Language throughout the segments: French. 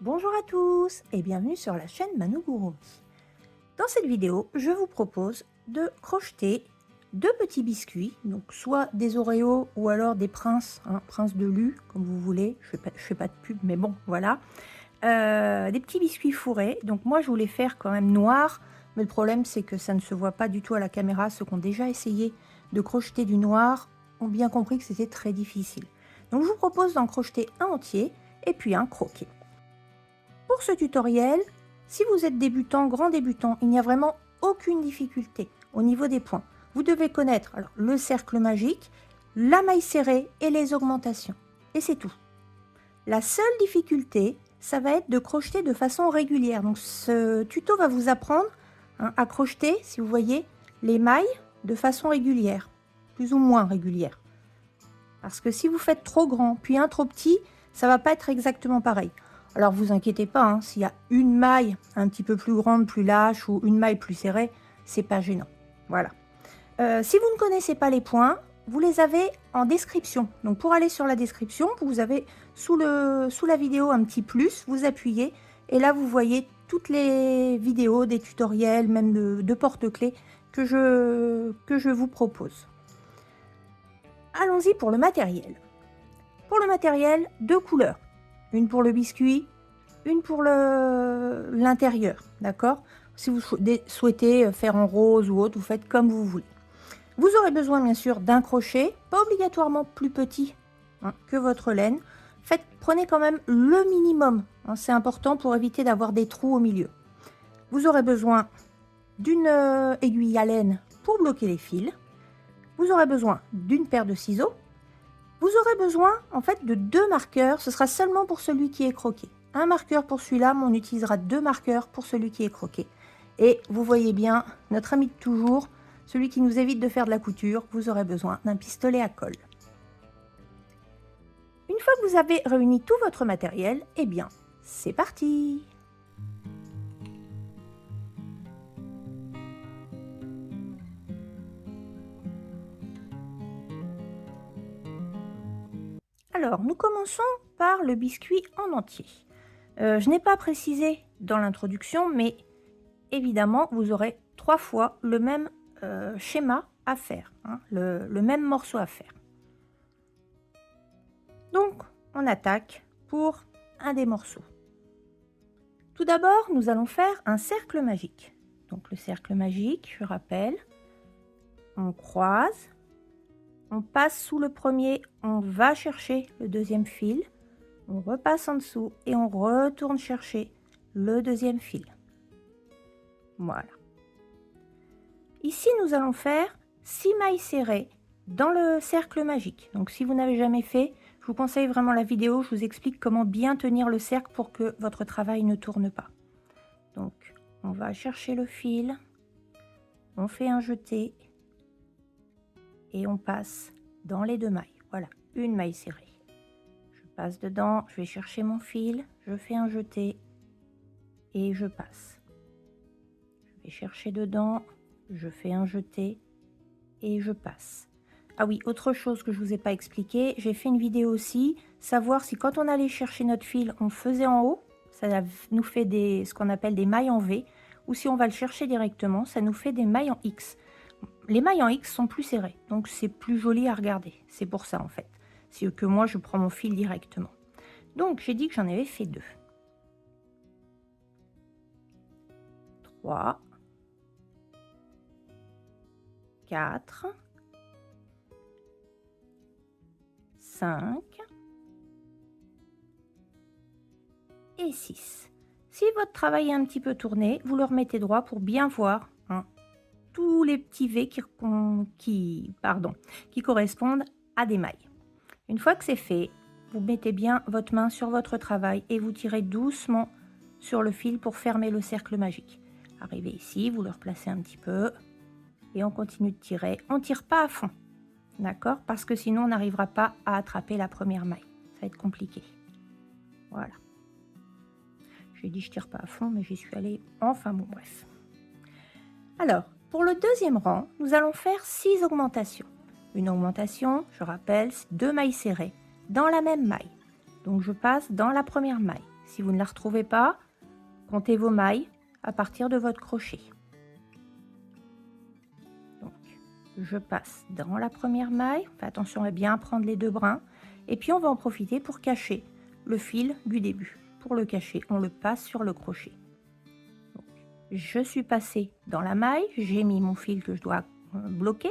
Bonjour à tous et bienvenue sur la chaîne Manogurumi. Dans cette vidéo, je vous propose de crocheter deux petits biscuits, donc soit des Oreos ou alors des Princes, Prince de Lu, comme vous voulez. Je fais pas de pub, mais bon, voilà. Des petits biscuits fourrés. Donc moi, je voulais faire quand même noir, mais le problème, c'est que ça ne se voit pas du tout à la caméra. Ceux qui ont déjà essayé de crocheter du noir ont bien compris que c'était très difficile. Donc je vous propose d'en crocheter un entier et puis un croqué. Pour ce tutoriel, si vous êtes débutant, grand débutant, il n'y a vraiment aucune difficulté au niveau des points. Vous devez connaître alors, le cercle magique, la maille serrée et les augmentations. Et c'est tout. La seule difficulté, ça va être de crocheter de façon régulière. Donc ce tuto va vous apprendre à crocheter, si vous voyez, les mailles de façon régulière, plus ou moins régulière. Parce que si vous faites trop grand, puis un trop petit, ça va pas être exactement pareil. Alors vous inquiétez pas, s'il y a une maille un petit peu plus grande, plus lâche ou une maille plus serrée, c'est pas gênant. Voilà. Si vous ne connaissez pas les points, vous les avez en description. Donc pour aller sur la description, vous avez sous la vidéo un petit plus, vous appuyez et là vous voyez toutes les vidéos, des tutoriels, même de porte-clés que je vous propose. Allons-y pour le matériel. Pour le matériel, deux couleurs. Une pour le biscuit, une pour l'intérieur, d'accord? Si vous souhaitez faire en rose ou autre, vous faites comme vous voulez. Vous aurez besoin bien sûr d'un crochet, pas obligatoirement plus petit que votre laine. Prenez quand même le minimum, c'est important pour éviter d'avoir des trous au milieu. Vous aurez besoin d'une aiguille à laine pour bloquer les fils. Vous aurez besoin d'une paire de ciseaux. Vous aurez besoin en fait de deux marqueurs, ce sera seulement pour celui qui est croqué. Un marqueur pour celui-là, mais on utilisera deux marqueurs pour celui qui est croqué. Et vous voyez bien, notre ami de toujours, celui qui nous évite de faire de la couture, vous aurez besoin d'un pistolet à colle. Une fois que vous avez réuni tout votre matériel, eh bien, c'est parti! Alors, nous commençons par le biscuit en entier. Je n'ai pas précisé dans l'introduction, mais évidemment, vous aurez 3 fois le même schéma à faire, le même morceau à faire. Donc, on attaque pour un des morceaux. Tout d'abord, nous allons faire un cercle magique. Donc, le cercle magique, je rappelle, on croise, on passe sous le premier, on va chercher le deuxième fil, on repasse en dessous et on retourne chercher le deuxième fil. Voilà. Ici, nous allons faire 6 mailles serrées dans le cercle magique. Donc, si vous n'avez jamais fait, je vous conseille vraiment la vidéo. Je vous explique comment bien tenir le cercle pour que votre travail ne tourne pas. Donc, on va chercher le fil, on fait un jeté et on passe dans les deux mailles. Voilà, une maille serrée. Je passe dedans, je vais chercher mon fil, je fais un jeté et je passe. Je vais chercher dedans, je fais un jeté et je passe. Ah oui, autre chose que je vous ai pas expliqué, j'ai fait une vidéo aussi, savoir si quand on allait chercher notre fil, on faisait en haut, ça nous fait ce qu'on appelle des mailles en V, ou si on va le chercher directement, ça nous fait des mailles en X. Les mailles en X sont plus serrées, donc c'est plus joli à regarder, c'est pour ça en fait. C'est que moi je prends mon fil directement. Donc j'ai dit que j'en avais fait 2. 3, 4, 5 et 6. Si votre travail est un petit peu tourné, vous le remettez droit pour bien voir tous les petits V qui correspondent à des mailles. Une fois que c'est fait, vous mettez bien votre main sur votre travail et vous tirez doucement sur le fil pour fermer le cercle magique. Arrivez ici, vous le replacez un petit peu et on continue de tirer. On ne tire pas à fond, d'accord? Parce que sinon on n'arrivera pas à attraper la première maille. Ça va être compliqué. Voilà. J'ai dit je tire pas à fond, mais j'y suis allée. Enfin bon, bref. Alors, pour le deuxième rang, nous allons faire 6 augmentations. Une augmentation, je rappelle, c'est 2 mailles serrées dans la même maille. Donc je passe dans la première maille. Si vous ne la retrouvez pas, comptez vos mailles à partir de votre crochet. Donc, je passe dans la première maille. Faites attention à bien prendre les 2 brins. Et puis, on va en profiter pour cacher le fil du début. Pour le cacher, on le passe sur le crochet. Donc, je suis passée dans la maille. J'ai mis mon fil que je dois bloquer.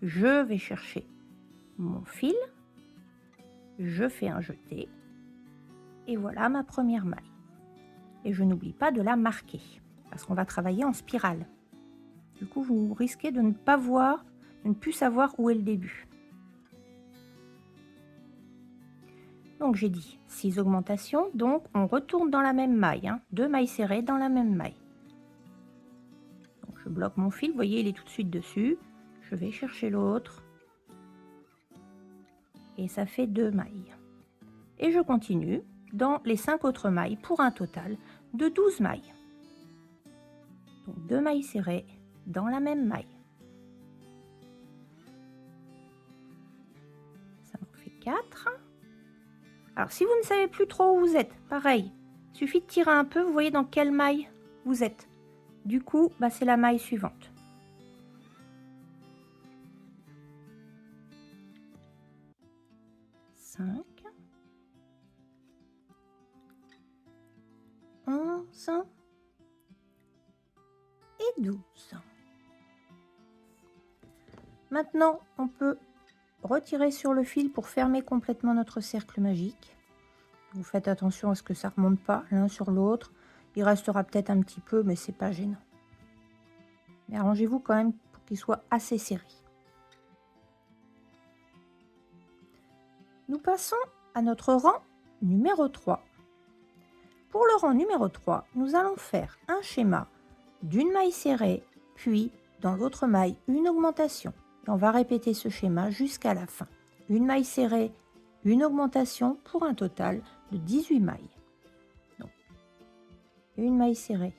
Je vais chercher mon fil. Je fais un jeté. Et voilà ma première maille. Et je n'oublie pas de la marquer parce qu'on va travailler en spirale. Du coup, vous risquez de ne pas voir, de ne plus savoir où est le début. Donc j'ai dit 6 augmentations, donc on retourne dans la même maille, 2 mailles serrées dans la même maille. Donc je bloque mon fil, vous voyez, il est tout de suite dessus. Je vais chercher l'autre. Et ça fait 2 mailles. Et je continue dans les 5 autres mailles pour un total de 12 mailles. Donc 2 mailles serrées dans la même maille. Ça en fait 4. Alors si vous ne savez plus trop où vous êtes, pareil, il suffit de tirer un peu, vous voyez dans quelle maille vous êtes. Du coup, c'est la maille suivante. Cinq, 11 et 12. Maintenant, on peut retirer sur le fil pour fermer complètement notre cercle magique. Vous faites attention à ce que ça ne remonte pas l'un sur l'autre. Il restera peut-être un petit peu, mais c'est pas gênant. Mais arrangez-vous quand même pour qu'il soit assez serré. Nous passons à notre rang numéro 3. Pour le rang numéro 3, nous allons faire un schéma d'une maille serrée, puis dans l'autre maille, une augmentation. Et on va répéter ce schéma jusqu'à la fin. Une maille serrée, une augmentation pour un total de 18 mailles. Donc, une maille serrée.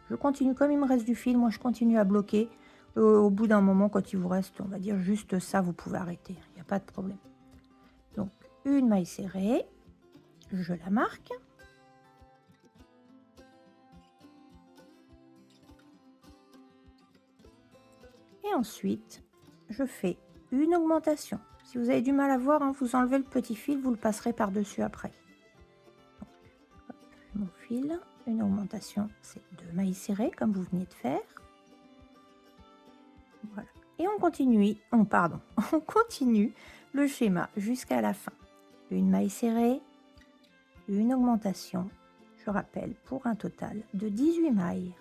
Je continue, comme il me reste du fil, moi je continue à bloquer. Au bout d'un moment, quand il vous reste, on va dire juste ça, vous pouvez arrêter. Il n'y a pas de problème. Donc, une maille serrée, je la marque. Et ensuite, je fais une augmentation. Si vous avez du mal à voir, vous enlevez le petit fil, vous le passerez par-dessus après. Donc, hop, mon fil, une augmentation, c'est 2 mailles serrées comme vous venez de faire. Voilà. Et on continue, on continue le schéma jusqu'à la fin. Une maille serrée, une augmentation, je rappelle, pour un total de 18 mailles.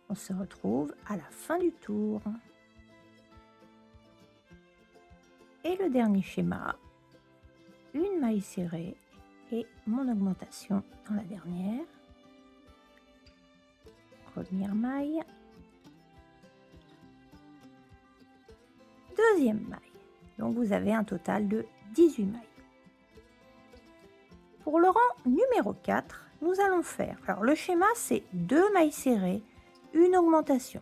On se retrouve à la fin du tour. Et le dernier schéma, une maille serrée et mon augmentation dans la dernière. Première maille. Deuxième maille. Donc vous avez un total de 18 mailles. Pour le rang numéro 4, nous allons faire, alors le schéma c'est 2 mailles serrées, une augmentation.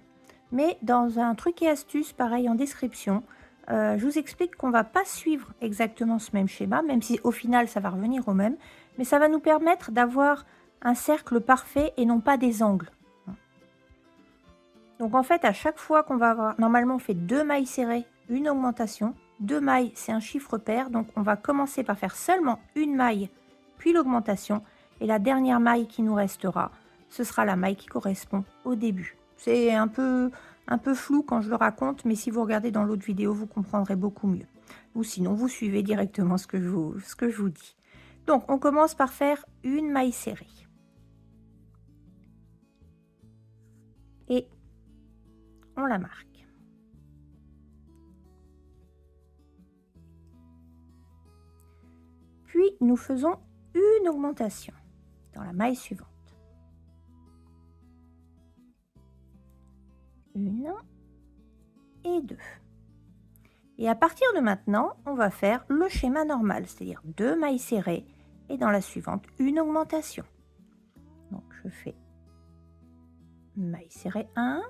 Mais dans un truc et astuce, pareil en description, je vous explique qu'on ne va pas suivre exactement ce même schéma, même si au final ça va revenir au même, mais ça va nous permettre d'avoir un cercle parfait et non pas des angles. Donc en fait, à chaque fois qu'on va avoir, normalement on fait 2 mailles serrées, une augmentation. 2 mailles, c'est un chiffre pair, donc on va commencer par faire seulement une maille, puis l'augmentation, et la dernière maille qui nous restera, ce sera la maille qui correspond au début. C'est un peu flou quand je le raconte, mais si vous regardez dans l'autre vidéo, vous comprendrez beaucoup mieux. Ou sinon, vous suivez directement ce que je vous dis. Donc, on commence par faire une maille serrée. Et on la marque. Puis, nous faisons une augmentation dans la maille suivante. Une et 2. Et à partir de maintenant, on va faire le schéma normal, c'est-à-dire 2 mailles serrées et dans la suivante, une augmentation. Donc je fais maille serrée 1,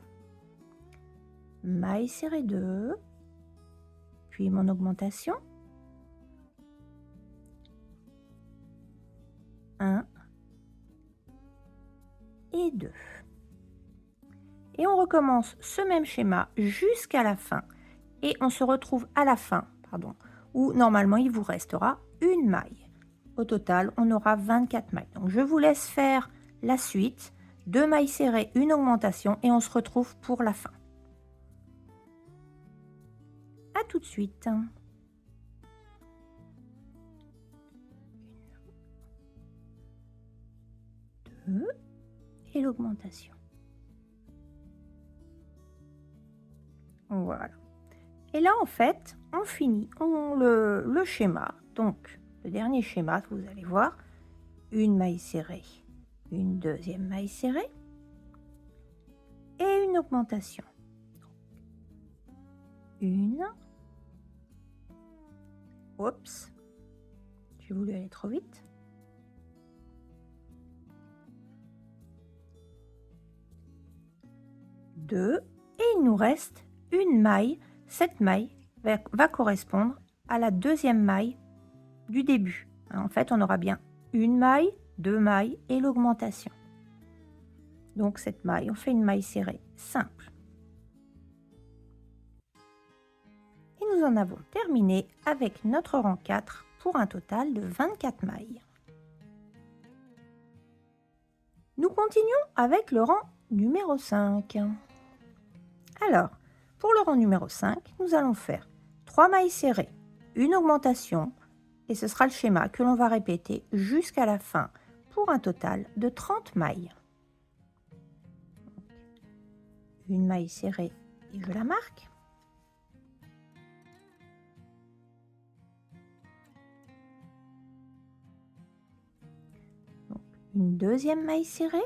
maille serrée 2, puis mon augmentation. 1 et 2. Et on recommence ce même schéma jusqu'à la fin. Et on se retrouve à la fin, où normalement il vous restera une maille. Au total, on aura 24 mailles. Donc je vous laisse faire la suite. 2 mailles serrées, une augmentation et on se retrouve pour la fin. À tout de suite. 2 et l'augmentation. Voilà. Et là, en fait, on finit le schéma. Donc, le dernier schéma, vous allez voir, une maille serrée, une deuxième maille serrée et une augmentation. Une. Oups, j'ai voulu aller trop vite. Deux. Et il nous reste une maille. Cette maille va correspondre à la deuxième maille du début. En fait, on aura bien une maille, 2 mailles et l'augmentation. Donc cette maille, on fait une maille serrée simple. Et nous en avons terminé avec notre rang 4 pour un total de 24 mailles. Nous continuons avec le rang numéro 5. Alors, pour le rang numéro 5, nous allons faire 3 mailles serrées, une augmentation, et ce sera le schéma que l'on va répéter jusqu'à la fin pour un total de 30 mailles. Une maille serrée et je la marque. Donc, une deuxième maille serrée.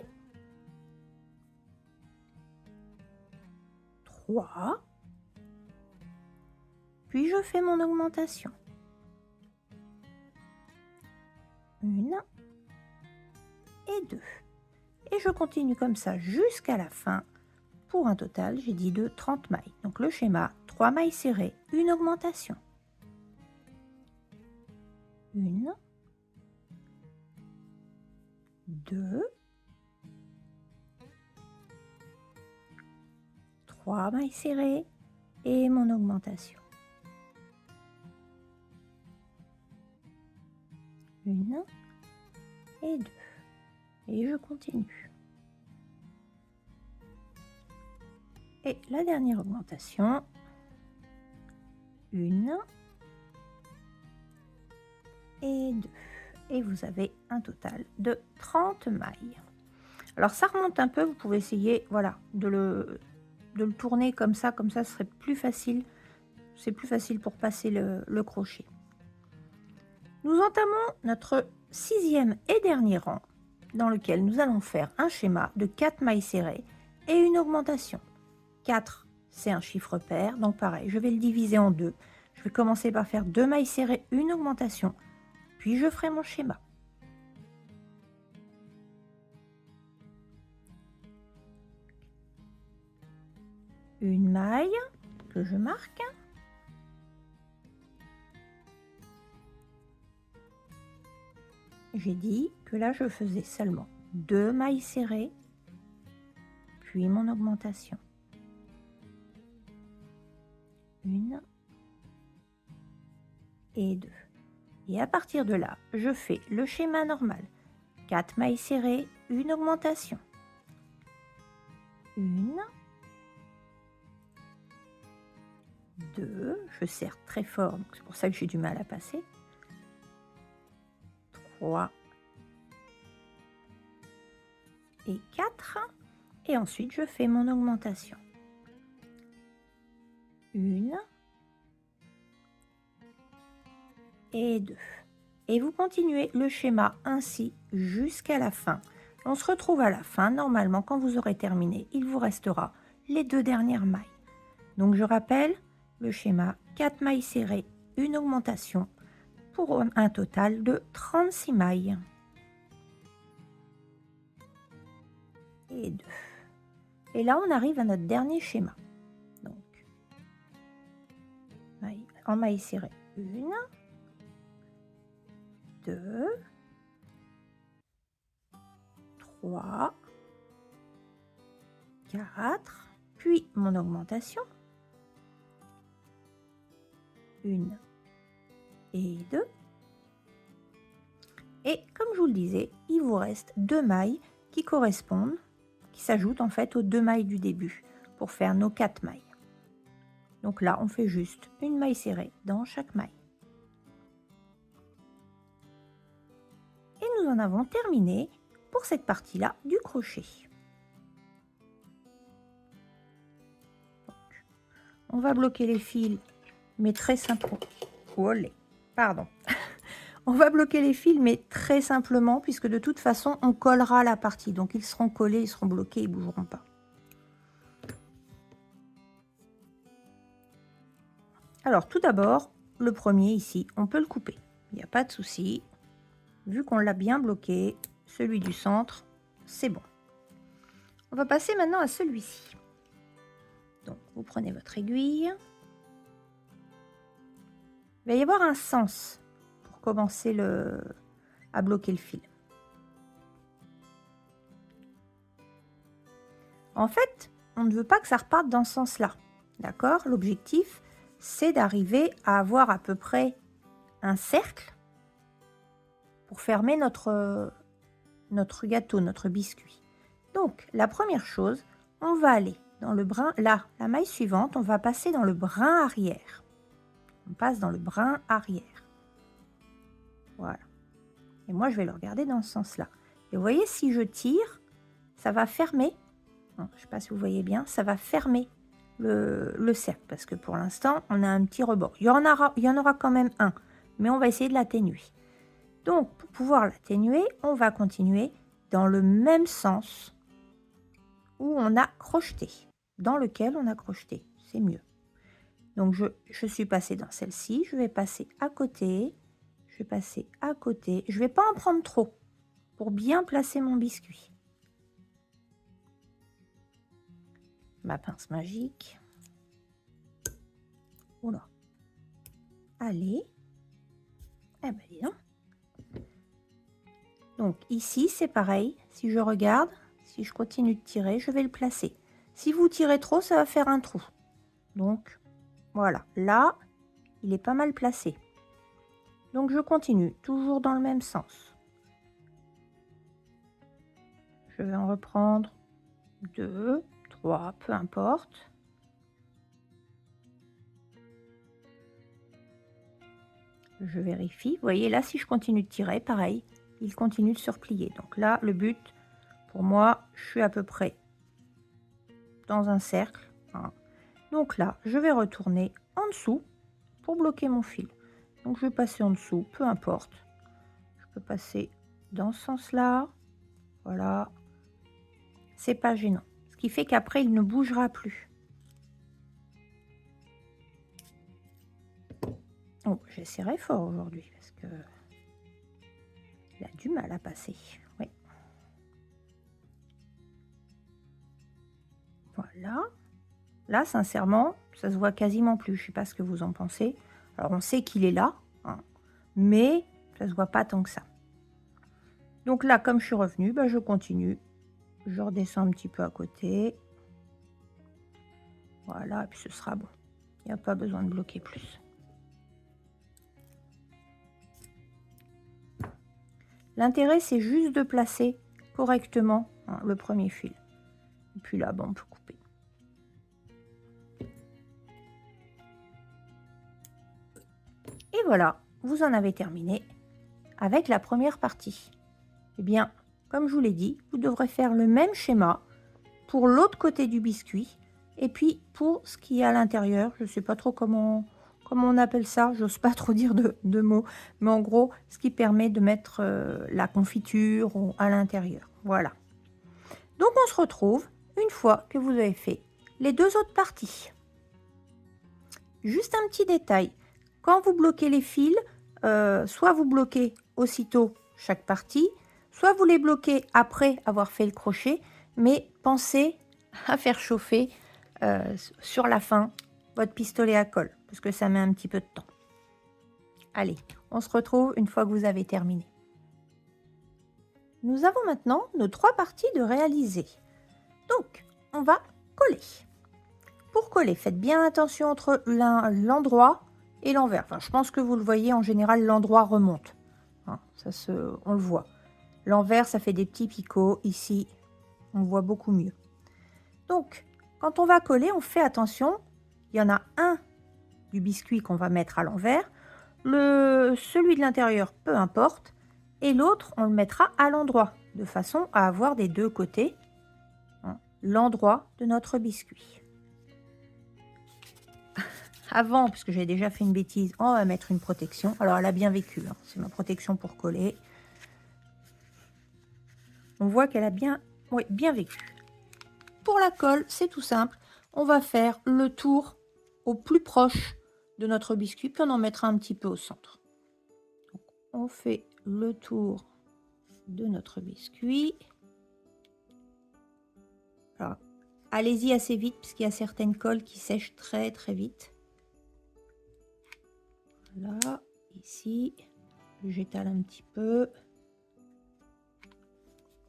3. Puis je fais mon augmentation. 1 et 2. Et je continue comme ça jusqu'à la fin pour un total, j'ai dit, de 30 mailles. Donc le schéma, 3 mailles serrées, une augmentation. 1, 2, 3 mailles serrées et mon augmentation. 1 et 2. Et je continue. Et la dernière augmentation. 1 et 2. Et vous avez un total de 30 mailles. Alors ça remonte un peu, vous pouvez essayer de le tourner comme ça ce serait plus facile. C'est plus facile pour passer le crochet. Nous entamons notre 6e et dernier rang dans lequel nous allons faire un schéma de 4 mailles serrées et une augmentation. 4, c'est un chiffre pair, donc pareil, je vais le diviser en 2. Je vais commencer par faire 2 mailles serrées, une augmentation, puis je ferai mon schéma. Une maille que je marque. J'ai dit que là, je faisais seulement 2 mailles serrées, puis mon augmentation. 1 et 2. Et à partir de là, je fais le schéma normal. 4 mailles serrées, une augmentation. 1, 2, je serre très fort, c'est pour ça que j'ai du mal à passer. 3 et 4. Et ensuite, je fais mon augmentation. 1 et 2. Et vous continuez le schéma ainsi jusqu'à la fin. On se retrouve à la fin. Normalement, quand vous aurez terminé, il vous restera les 2 dernières mailles. Donc, je rappelle le schéma 4 mailles serrées, une augmentation pour un total de 36 mailles. Et 2. Et là, on arrive à notre dernier schéma. Donc, en maille serrée, 1, 2, 3 4, puis mon augmentation, 1 et 2. Et comme je vous le disais, il vous reste 2 mailles qui correspondent, qui s'ajoutent en fait aux 2 mailles du début pour faire nos 4 mailles. Donc là, on fait juste une maille serrée dans chaque maille. Et nous en avons terminé pour cette partie-là du crochet. Donc, on va bloquer les fils, mais très simplement. Olé, pardon. On va bloquer les fils, mais très simplement, puisque de toute façon, on collera la partie. Donc, ils seront collés, ils seront bloqués, ils ne bougeront pas. Alors, tout d'abord, le premier ici, on peut le couper. Il n'y a pas de souci. Vu qu'on l'a bien bloqué, celui du centre, c'est bon. On va passer maintenant à celui-ci. Donc, vous prenez votre aiguille. Il va y avoir un sens pour commencer à bloquer le fil. En fait, on ne veut pas que ça reparte dans ce sens-là. D'accord? L'objectif, c'est d'arriver à avoir à peu près un cercle pour fermer notre gâteau, notre biscuit. Donc, la première chose, on va aller dans le brin, là, la maille suivante, on va passer dans le brin arrière. On passe dans le brin arrière. Voilà. Et moi, je vais le regarder dans ce sens-là. Et vous voyez, si je tire, ça va fermer. Non, je ne sais pas si vous voyez bien, ça va fermer le cercle. Parce que pour l'instant, on a un petit rebord. Il y en aura quand même un, mais on va essayer de l'atténuer. Donc, pour pouvoir l'atténuer, on va continuer dans le même sens où on a crocheté, dans lequel on a crocheté. C'est mieux. Donc, je suis passée dans celle-ci. Je vais passer à côté. Je vais passer à côté. Je ne vais pas en prendre trop pour bien placer mon biscuit. Ma pince magique. Oula. Allez. Eh ben, dis donc. Donc, ici, c'est pareil. Si je regarde, si je continue de tirer, je vais le placer. Si vous tirez trop, ça va faire un trou. Donc, voilà. Là, il est pas mal placé. Donc, je continue, toujours dans le même sens. Je vais en reprendre 2, 3, peu importe. Je vérifie. Vous voyez, là, si je continue de tirer, pareil, il continue de se replier. Donc là, le but, pour moi, je suis à peu près dans un cercle. Voilà. Donc là, je vais retourner en dessous pour bloquer mon fil. Donc, je vais passer en dessous, peu importe. Je peux passer dans ce sens-là. Voilà. C'est pas gênant. Ce qui fait qu'après, il ne bougera plus. Oh, j'essaierai fort aujourd'hui parce que il a du mal à passer. Oui. Voilà. Là, sincèrement, ça se voit quasiment plus. Je ne sais pas ce que vous en pensez. Alors, on sait qu'il est là, hein, mais ça ne se voit pas tant que ça. Donc là, comme je suis revenue, bah, je continue. Je redescends un petit peu à côté. Voilà, et puis ce sera bon. Il n'y a pas besoin de bloquer plus. L'intérêt, c'est juste de placer correctement, hein, le premier fil. Et puis là, bon, on peut couper. Et voilà, vous en avez terminé avec la première partie. Eh bien, comme je vous l'ai dit, vous devrez faire le même schéma pour l'autre côté du biscuit et puis pour ce qui est à l'intérieur. Je ne sais pas trop comment on appelle ça, j'ose pas trop dire de mots, mais en gros, ce qui permet de mettre la confiture à l'intérieur. Voilà. Donc, on se retrouve une fois que vous avez fait les deux autres parties. Juste un petit détail. Quand vous bloquez les fils, soit vous bloquez aussitôt chaque partie, soit vous les bloquez après avoir fait le crochet, mais pensez à faire chauffer sur la fin votre pistolet à colle, parce que ça met un petit peu de temps. Allez, on se retrouve une fois que vous avez terminé. Nous avons maintenant nos 3 parties de réaliser. Donc, on va coller. Pour coller, faites bien attention entre l'endroit et l'envers. Enfin, je pense que vous le voyez, en général, l'endroit remonte. Hein, on le voit. L'envers, ça fait des petits picots. Ici, on voit beaucoup mieux. Donc, quand on va coller, on fait attention. Il y en a un du biscuit qu'on va mettre à l'envers. Celui de l'intérieur, peu importe. Et l'autre, on le mettra à l'endroit, de façon à avoir des deux côtés, hein, l'endroit de notre biscuit. Avant, parce que j'ai déjà fait une bêtise, on va mettre une protection. Alors, elle a bien vécu, hein, c'est ma protection pour coller. On voit qu'elle a bien vécu. Pour la colle, c'est tout simple. On va faire le tour au plus proche de notre biscuit, puis on en mettra un petit peu au centre. Donc, on fait le tour de notre biscuit. Alors, allez-y assez vite, parce qu'il y a certaines colles qui sèchent très très vite. Voilà, ici, j'étale un petit peu.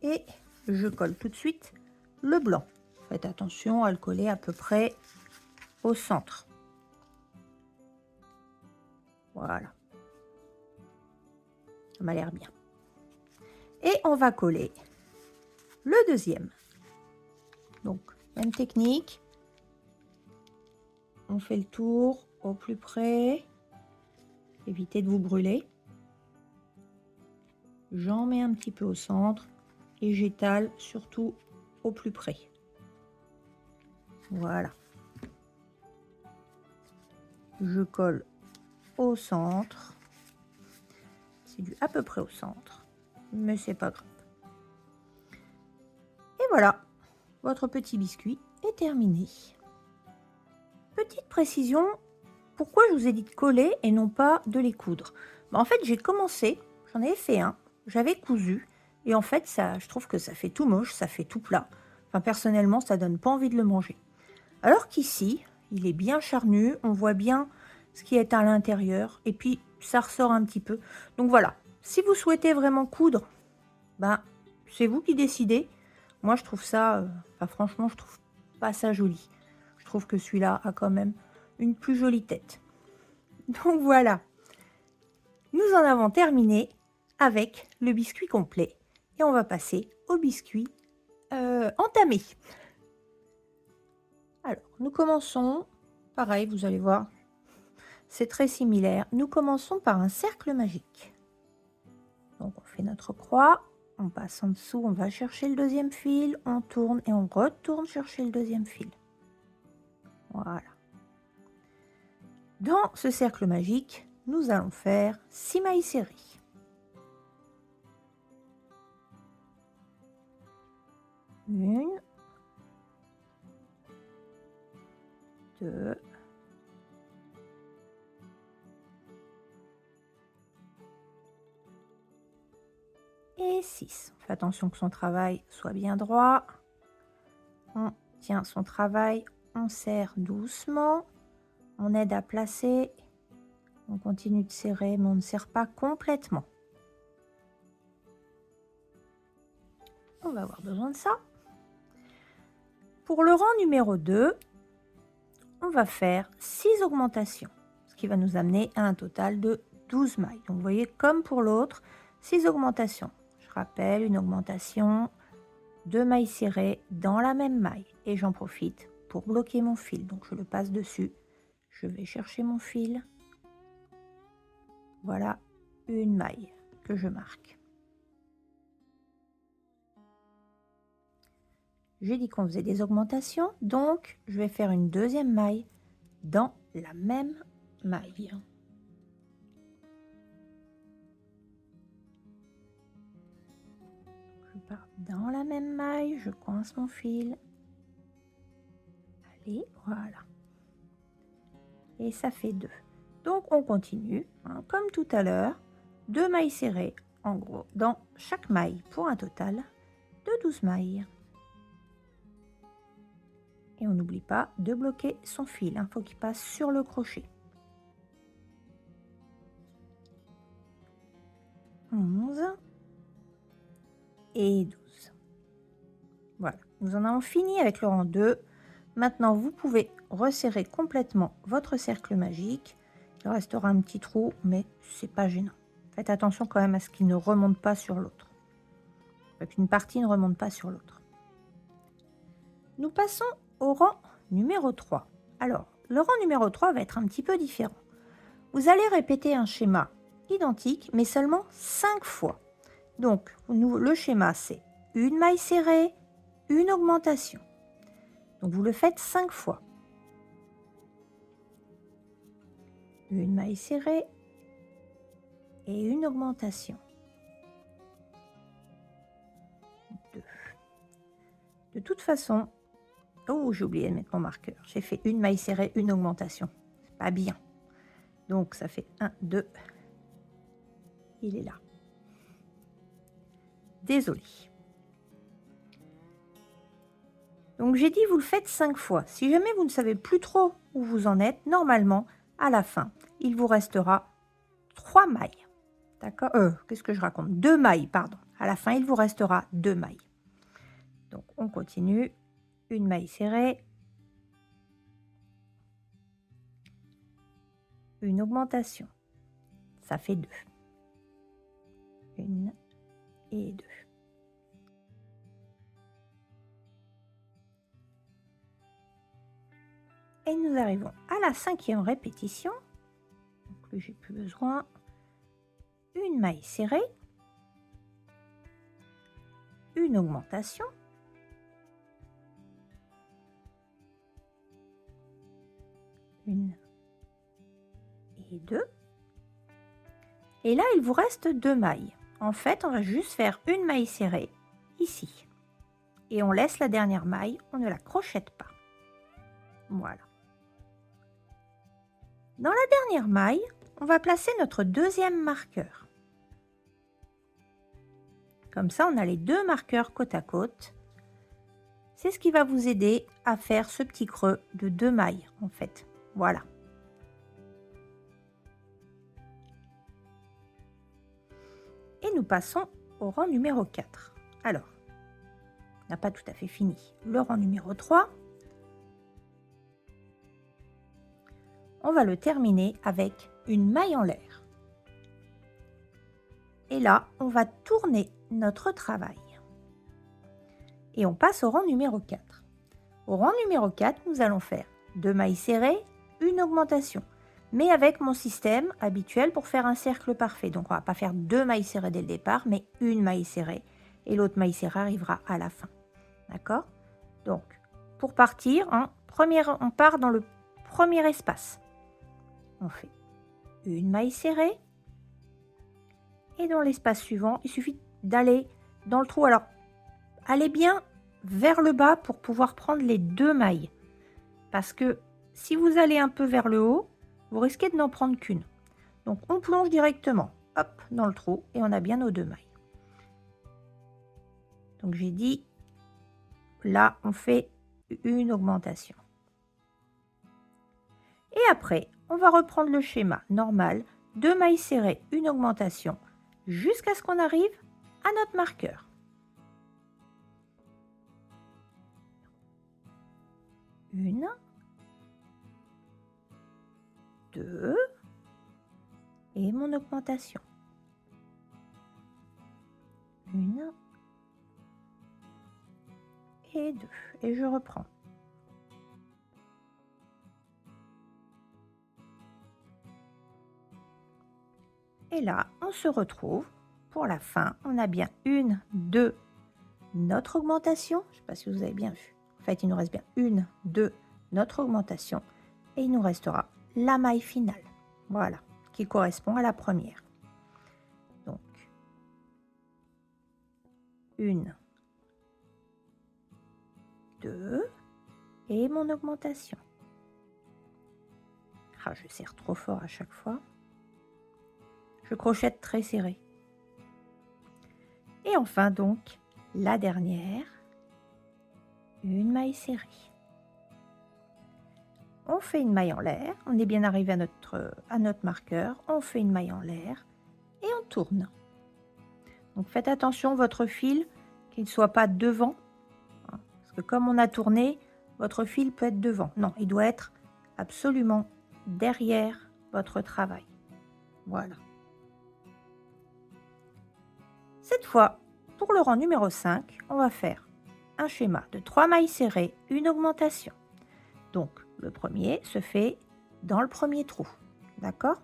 Et je colle tout de suite le blanc. Faites attention à le coller à peu près au centre. Voilà. Ça m'a l'air bien. Et on va coller le deuxième. Donc, même technique. On fait le tour au plus près. Évitez de vous brûler. J'en mets un petit peu au centre et j'étale surtout au plus près. Voilà. Je colle au centre. C'est du à peu près au centre, mais c'est pas grave. Et voilà, votre petit biscuit est terminé. Petite précision, pourquoi je vous ai dit de coller et non pas de les coudre? En fait, j'ai commencé, j'en avais fait un, j'avais cousu, et en fait, je trouve que ça fait tout moche, ça fait tout plat. Enfin, personnellement, ça donne pas envie de le manger. Alors qu'ici, il est bien charnu, on voit bien ce qui est à l'intérieur, et puis ça ressort un petit peu. Donc voilà, si vous souhaitez vraiment coudre, ben, c'est vous qui décidez. Moi, je trouve ça, franchement, je trouve pas ça joli. Je trouve que celui-là a quand même une plus jolie tête. Donc voilà, nous en avons terminé avec le biscuit complet. Et on va passer au biscuit entamé. Alors, nous commençons, pareil, vous allez voir, c'est très similaire. Nous commençons par un cercle magique. Donc, on fait notre croix, on passe en dessous, on va chercher le deuxième fil, on tourne et on retourne chercher le deuxième fil. Voilà. Dans ce cercle magique, nous allons faire 6 mailles serrées. Une, deux, et 6. On fait attention que son travail soit bien droit. On tient son travail, on serre doucement, on aide à placer, on continue de serrer, mais on ne serre pas complètement. On va avoir besoin de ça. Pour le rang numéro 2, on va faire 6 augmentations, ce qui va nous amener à un total de 12 mailles. Donc vous voyez, comme pour l'autre, 6 augmentations. Je rappelle, une augmentation, 2 mailles serrées dans la même maille. Et j'en profite pour bloquer mon fil. Donc je le passe dessus. Je vais chercher mon fil. Voilà une maille que je marque. J'ai dit qu'on faisait des augmentations, donc je vais faire une deuxième maille dans la même maille. Je pars dans la même maille, je coince mon fil. Allez, voilà. Et ça fait 2. Donc on continue, hein, comme tout à l'heure, 2 mailles serrées en gros dans chaque maille pour un total de 12 mailles. Et on n'oublie pas de bloquer son fil, il faut qu'il passe sur le crochet. 11 et 12. Voilà, nous en avons fini avec le rang 2. Maintenant, vous pouvez resserrer complètement votre cercle magique. Il restera un petit trou, mais c'est pas gênant. Faites attention quand même à ce qu'il ne remonte pas sur l'autre. Qu'une partie ne remonte pas sur l'autre. Nous passons au rang numéro 3. Alors, le rang numéro 3 va être un petit peu différent. Vous allez répéter un schéma identique, mais seulement 5 fois. Donc, le schéma, c'est une maille serrée, une augmentation. Donc, vous le faites 5 fois. Une maille serrée et une augmentation. 2. De toute façon, oh, j'ai oublié de mettre mon marqueur. J'ai fait une maille serrée, une augmentation. C'est pas bien. Donc, ça fait 1, 2. Il est là. Désolé. Donc, j'ai dit, vous le faites 5 fois. Si jamais vous ne savez plus trop où vous en êtes, normalement, à la fin, il vous restera 3 mailles. D'accord? Qu'est-ce que je raconte? 2 mailles, pardon. À la fin, il vous restera 2 mailles. Donc, on continue. Une maille serrée. Une augmentation. Ça fait 2. 1 et 2. Et nous arrivons à la 5e répétition. Donc, là, j'ai plus besoin. Une maille serrée. Une augmentation. Une et 2. Et là, il vous reste 2 mailles. En fait, on va juste faire une maille serrée ici. Et on laisse la dernière maille, on ne la crochette pas. Voilà. Dans la dernière maille, on va placer notre deuxième marqueur. Comme ça, on a les 2 marqueurs côte à côte. C'est ce qui va vous aider à faire ce petit creux de 2 mailles, en fait. Voilà. Et nous passons au rang numéro 4. Alors, on n'a pas tout à fait fini. Le rang numéro 3, on va le terminer avec une maille en l'air. Et là, on va tourner notre travail. Et on passe au rang numéro 4. Au rang numéro 4, nous allons faire 2 mailles serrées, une augmentation. Mais avec mon système habituel pour faire un cercle parfait. Donc, on ne va pas faire 2 mailles serrées dès le départ, mais une maille serrée. Et l'autre maille serrée arrivera à la fin. D'accord? Donc, pour partir, on part dans le premier espace. On fait une maille serrée. Et dans l'espace suivant, il suffit d'aller dans le trou. Alors, allez bien vers le bas pour pouvoir prendre les 2 mailles. Parce que si vous allez un peu vers le haut, vous risquez de n'en prendre qu'une. Donc, on plonge directement, hop, dans le trou et on a bien nos 2 mailles. Donc, j'ai dit, là, on fait une augmentation. Et après, on va reprendre le schéma normal, 2 mailles serrées, une augmentation, jusqu'à ce qu'on arrive à notre marqueur. Une, 2 et mon augmentation. Une et 2. Et je reprends. Et là, on se retrouve pour la fin. On a bien une, 2, notre augmentation. Je ne sais pas si vous avez bien vu. En fait, il nous reste bien une, 2, notre augmentation. Et il nous restera la maille finale. Voilà, qui correspond à la première. Donc, une, 2 et mon augmentation. Ah, je serre trop fort à chaque fois. Je crochette très serré. Et enfin donc, la dernière, une maille serrée. On fait une maille en l'air, on est bien arrivé à notre marqueur, on fait une maille en l'air et on tourne. Donc faites attention, votre fil, qu'il ne soit pas devant, que comme on a tourné, votre fil peut être devant. Non, il doit être absolument derrière votre travail. Voilà. Cette fois, pour le rang numéro 5, on va faire un schéma de 3 mailles serrées, une augmentation. Donc, le premier se fait dans le premier trou. D'accord?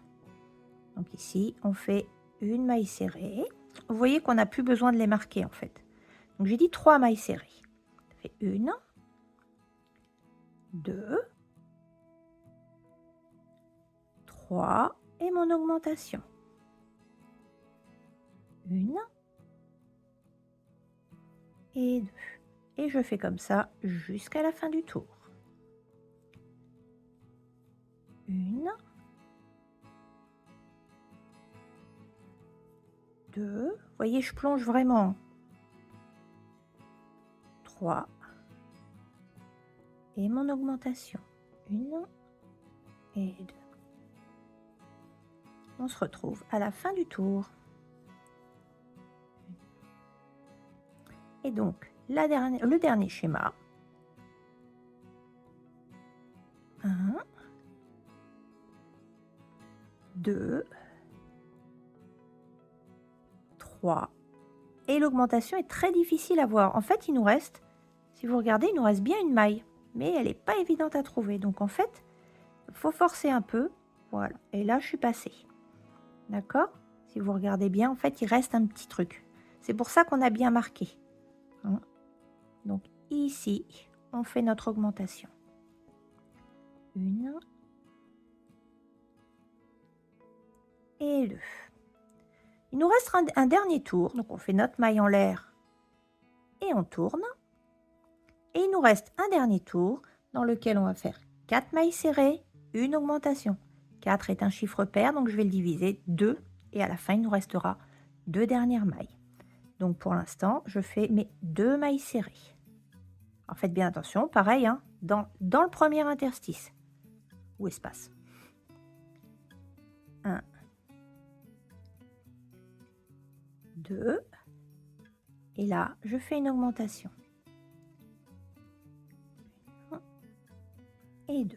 Donc ici, on fait une maille serrée. Vous voyez qu'on n'a plus besoin de les marquer en fait. Donc j'ai dit 3 mailles serrées. Ça fait 1, 2, 3 et mon augmentation. 1 et 2. Et je fais comme ça jusqu'à la fin du tour. 1, 2, vous voyez, je plonge vraiment. 3 et mon augmentation. 1 et 2. On se retrouve à la fin du tour. Et donc, le dernier schéma. 1, 2, 3. Et l'augmentation est très difficile à voir. En fait, il nous reste, si vous regardez, il nous reste bien une maille. Mais elle n'est pas évidente à trouver. Donc en fait, il faut forcer un peu. Voilà. Et là, je suis passée. D'accord? Si vous regardez bien, en fait, il reste un petit truc. C'est pour ça qu'on a bien marqué. Hein? Donc ici, on fait notre augmentation. 1 et 2. Il nous reste un dernier tour. Donc on fait notre maille en l'air et on tourne. Et il nous reste un dernier tour dans lequel on va faire 4 mailles serrées, une augmentation. 4 est un chiffre pair, donc je vais le diviser 2. Et à la fin, il nous restera 2 dernières mailles. Donc pour l'instant, je fais mes 2 mailles serrées. Alors faites bien attention, pareil, hein, dans le premier interstice ou espace. 1, 2. Et là, je fais une augmentation. 1 et 2.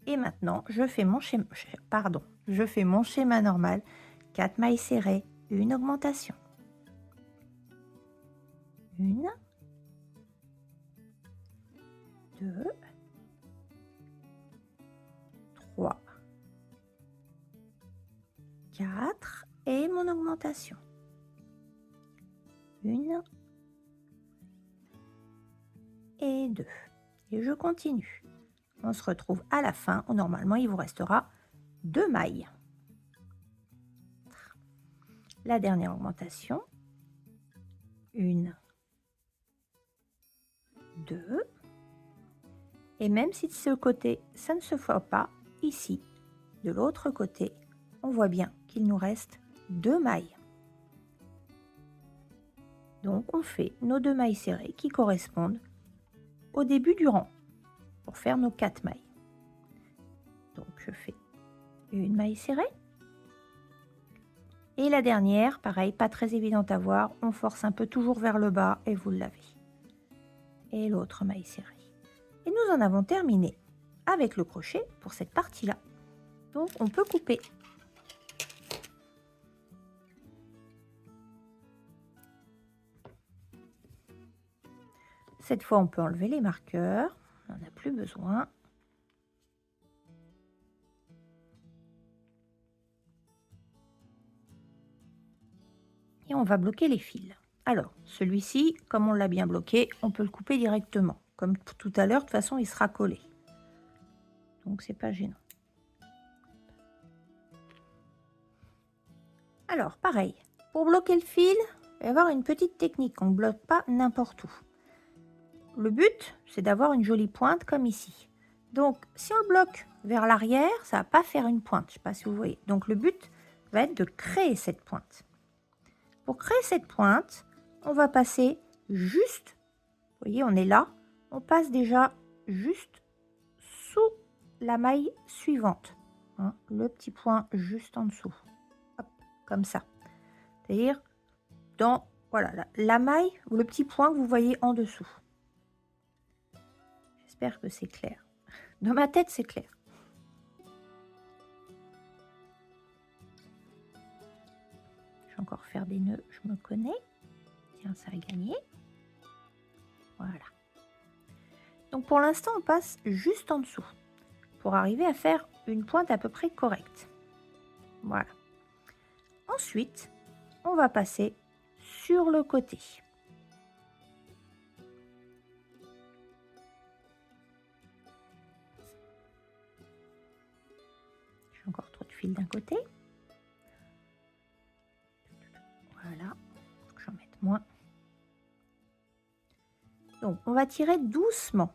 Et maintenant, je fais mon schéma, normal. 4 mailles serrées, une augmentation. 1, 2, 3, 4 et mon augmentation. 1 et 2. Et je continue. On se retrouve à la fin où normalement il vous restera 2 mailles. La dernière augmentation. 1, 2. Et même si de ce côté ça ne se voit pas, ici, de l'autre côté, on voit bien qu'il nous reste 2 mailles. Donc on fait nos 2 mailles serrées qui correspondent au début du rang pour faire nos 4 mailles. Donc je fais une maille serrée. Et la dernière, pareil, pas très évidente à voir, on force un peu toujours vers le bas et vous l'avez. Et l'autre maille serrée. Et nous en avons terminé avec le crochet pour cette partie-là. Donc on peut couper. Cette fois, on peut enlever les marqueurs. On n'en a plus besoin. Et on va bloquer les fils. Alors, celui-ci, comme on l'a bien bloqué, on peut le couper directement. Comme tout à l'heure, de toute façon, il sera collé. Donc, c'est pas gênant. Alors, pareil. Pour bloquer le fil, il va y avoir une petite technique. On ne bloque pas n'importe où. Le but, c'est d'avoir une jolie pointe comme ici. Donc, si on le bloque vers l'arrière, ça ne va pas faire une pointe. Je ne sais pas si vous voyez. Donc, le but va être de créer cette pointe. Pour créer cette pointe, on va passer juste, vous voyez, on est là, on passe déjà juste sous la maille suivante. Hein, le petit point juste en dessous. Hop, comme ça. C'est-à-dire dans voilà, la maille ou le petit point que vous voyez en dessous. J'espère que c'est clair. Dans ma tête, c'est clair. Je vais encore faire des nœuds, je me connais. Tiens, ça a gagné. Voilà. Donc pour l'instant, on passe juste en dessous pour arriver à faire une pointe à peu près correcte. Voilà. Ensuite, on va passer sur le côté. J'ai encore trop de fil d'un côté. Voilà. J'en mette moins. Donc, on va tirer doucement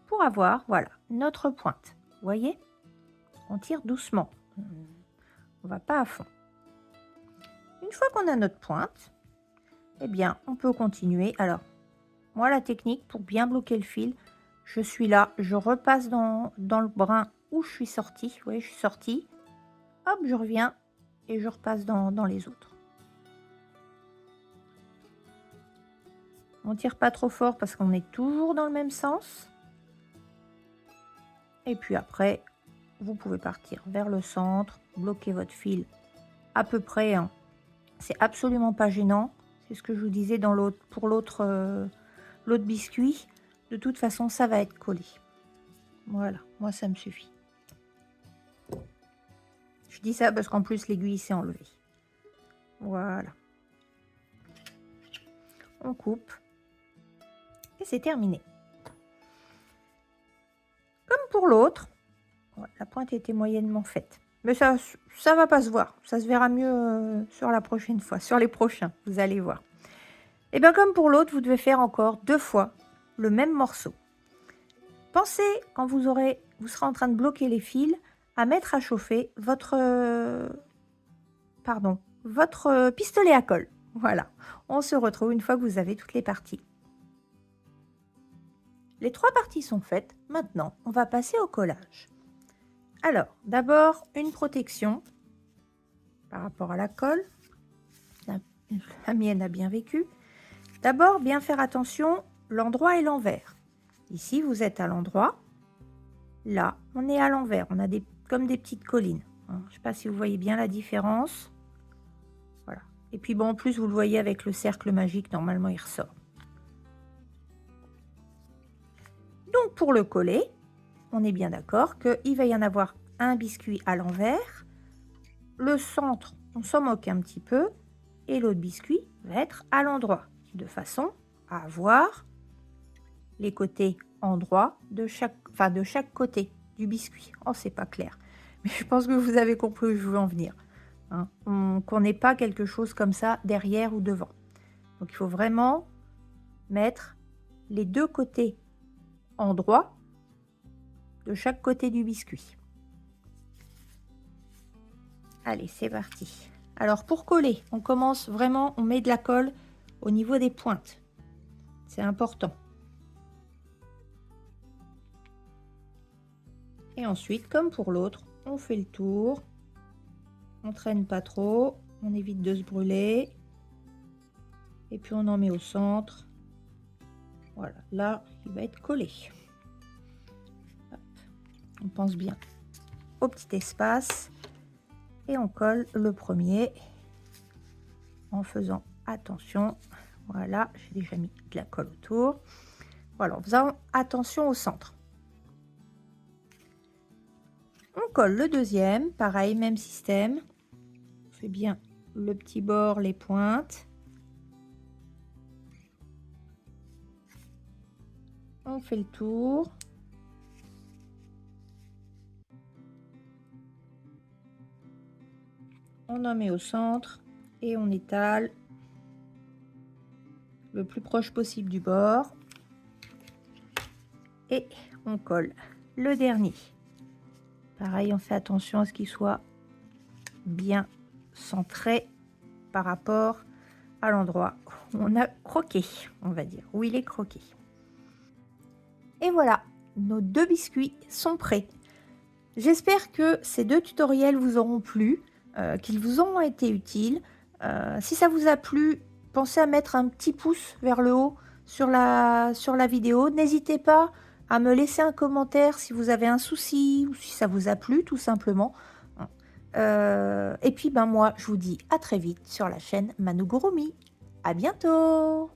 pour avoir, voilà, notre pointe. Vous voyez? On tire doucement. On va pas à fond. Une fois qu'on a notre pointe, eh bien, on peut continuer. Alors, moi, la technique pour bien bloquer le fil, je suis là, je repasse dans le brin où je suis sortie. Vous voyez, je suis sortie. Hop, je reviens et je repasse dans les autres. On tire pas trop fort parce qu'on est toujours dans le même sens. Et puis après, vous pouvez partir vers le centre, bloquer votre fil à peu près. Hein. C'est absolument pas gênant. C'est ce que je vous disais dans l'autre, pour l'autre biscuit. De toute façon, ça va être collé. Voilà, moi ça me suffit. Je dis ça parce qu'en plus l'aiguille s'est enlevée. Voilà. On coupe. Et c'est terminé. Comme pour l'autre, la pointe était moyennement faite. Mais ça va pas se voir. Ça se verra mieux sur la prochaine fois, sur les prochains, vous allez voir. Et bien comme pour l'autre, vous devez faire encore 2 fois le même morceau. Pensez, quand vous serez en train de bloquer les fils, à mettre à chauffer votre pistolet à colle. Voilà, on se retrouve une fois que vous avez toutes les parties. Les 3 parties sont faites. Maintenant, on va passer au collage. Alors, d'abord, une protection par rapport à la colle. La mienne a bien vécu. D'abord, bien faire attention, l'endroit et l'envers. Ici, vous êtes à l'endroit. Là, on est à l'envers. On a comme des petites collines. Je ne sais pas si vous voyez bien la différence. Voilà. Et puis, bon, en plus, vous le voyez avec le cercle magique, normalement, il ressort. Donc, pour le coller, on est bien d'accord qu'il va y en avoir un biscuit à l'envers. Le centre, on s'en moque un petit peu. Et l'autre biscuit va être à l'endroit. De façon à avoir les côtés endroits de chaque côté du biscuit. Oh, c'est pas clair. Mais je pense que vous avez compris où je veux en venir. Hein, qu'on n'ait pas quelque chose comme ça derrière ou devant. Donc, il faut vraiment mettre les 2 côtés endroits de chaque côté du biscuit. Allez, c'est parti. Alors, pour coller, on commence vraiment, on met de la colle au niveau des pointes. C'est important. Et ensuite, comme pour l'autre, on fait le tour. On traîne pas trop. On évite de se brûler. Et puis, on en met au centre. Voilà, là, il va être collé. Hop. On pense bien au petit espace. Et on colle le premier en faisant attention. Voilà, j'ai déjà mis de la colle autour. Voilà, en faisant attention au centre. On colle le deuxième, pareil, même système. On fait bien le petit bord, les pointes. On fait le tour. On en met au centre et on étale le plus proche possible du bord. Et on colle le dernier. Pareil, on fait attention à ce qu'il soit bien centré par rapport à l'endroit où on a croqué, on va dire, où il est croqué. Et voilà, nos 2 biscuits sont prêts. J'espère que ces 2 tutoriels vous auront plu, qu'ils vous ont été utiles. Si ça vous a plu, pensez à mettre un petit pouce vers le haut. sur la vidéo. N'hésitez pas à me laisser un commentaire si vous avez un souci ou si ça vous a plu, tout simplement. Et puis, ben moi, je vous dis à très vite sur la chaîne Manugurumi. À bientôt!